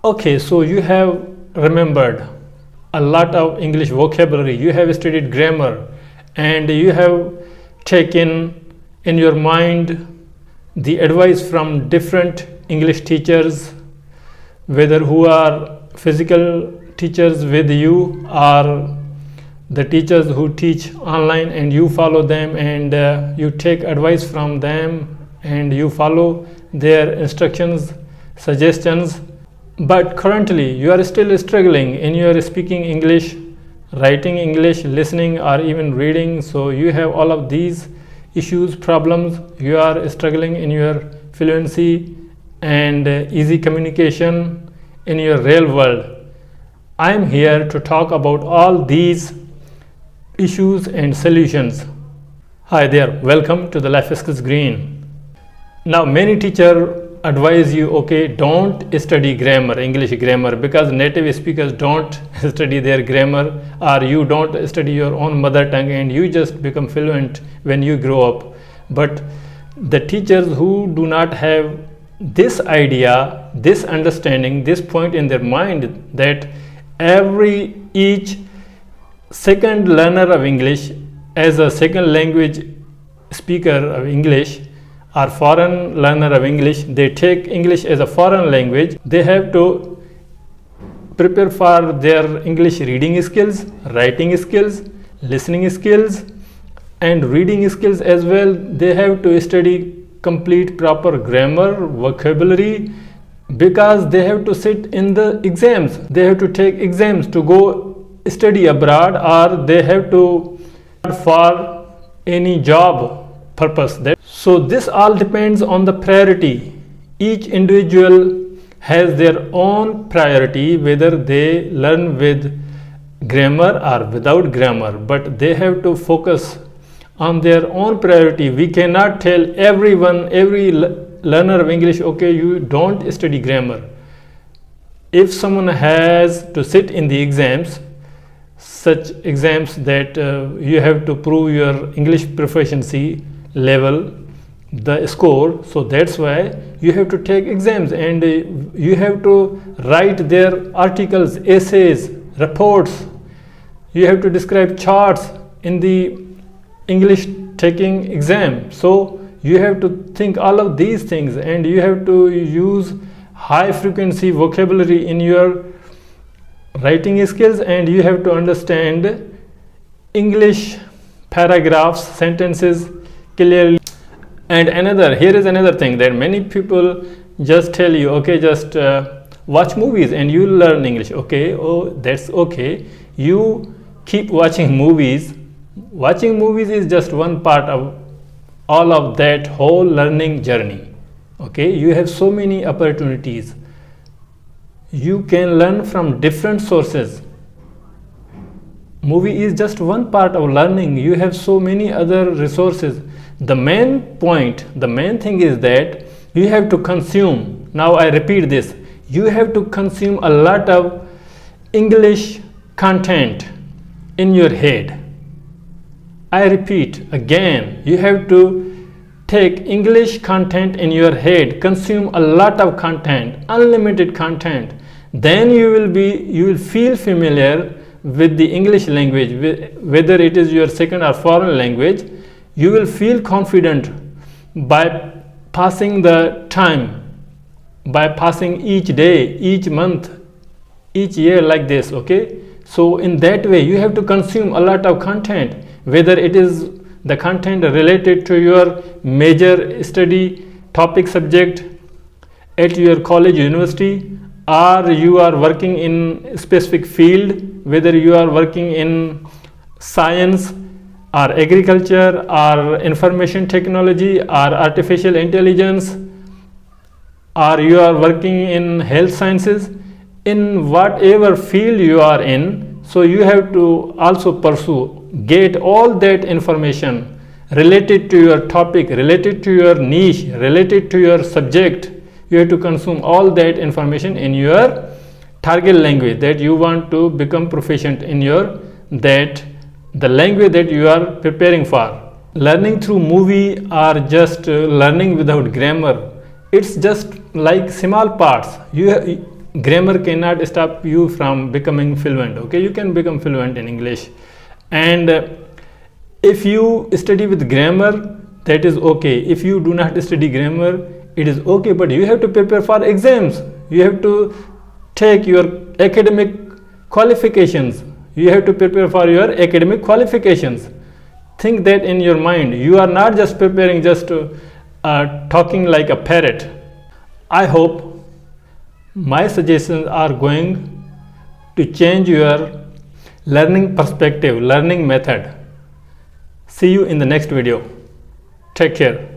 Okay, so you have remembered a lot of English vocabulary, you have studied grammar, and you have taken in your mind the advice from different English teachers, whether who are physical teachers with you or the teachers who teach online, and you follow them and you take advice from them and you follow their instructions, suggestions. But currently you are still struggling in your speaking English, writing English, listening, or even reading. So you have all of these issues, problems. You are struggling in your fluency and easy communication in your real world. I am here to talk about all these issues and solutions. Hi there, welcome to the Life Skills Green. Now many teachers advise you, okay, don't study grammar, English grammar, because native speakers don't study their grammar, or you don't study your own mother tongue and you just become fluent when you grow up. But the teachers who do not have this idea, this understanding, this point in their mind that each second learner of English as a second language speaker of English or foreign learner of English, they take English as a foreign language. They have to prepare for their English reading skills, writing skills, listening skills, and reading skills as well. They have to study complete proper grammar, vocabulary, because they have to sit in the exams. They have to take exams to go study abroad, or they have to for any job purpose. So this all depends on the priority. Each individual has their own priority, whether they learn with grammar or without grammar, but they have to focus on their own priority. We cannot tell everyone, every learner of English, okay, you don't study grammar. If someone has to sit in the exams, such exams that you have to prove your English proficiency level, the score, so that's why you have to take exams, and you have to write their articles, essays, reports. You have to describe charts in the English taking exam. So you have to think all of these things, and you have to use high frequency vocabulary in your writing skills, and you have to understand English paragraphs, sentences clearly. And here is another thing that many people just tell you, okay, just watch movies and you learn English. Okay, oh, that's okay. You keep watching movies. Watching movies is just one part of all of that whole learning journey. Okay, you have so many opportunities. You can learn from different sources. Movie is just one part of learning. You have so many other resources. The main point, the main thing is that you have to consume. Now I repeat this. You have to consume a lot of English content in your head. I repeat again, you have to take English content in your head, consume a lot of content, unlimited content. Then you will feel familiar with the English language, whether it is your second or foreign language. You will feel confident by passing the time, by passing each day, each month, each year like this. Okay, so in that way you have to consume a lot of content, whether it is the content related to your major study topic subject at your college, university, or you are working in specific field, whether you are working in science or agriculture or information technology or artificial intelligence, or you are working in health sciences. In whatever field you are in, so you have to also pursue, get all that information related to your topic, related to your niche, related to your subject. You have to consume all that information in your target language that you want to become proficient in the language that you are preparing for. Learning through movie or just learning without grammar, it's just like small parts. grammar cannot stop you from becoming fluent. Okay, you can become fluent in English. And if you study with grammar, that is okay. If you do not study grammar, it is okay, but you have to prepare for exams. You have to take your academic qualifications. You have to prepare for your academic qualifications. Think that in your mind. You are not just preparing, just talking like a parrot. I hope my suggestions are going to change your learning perspective, learning method. See you in the next video. Take care.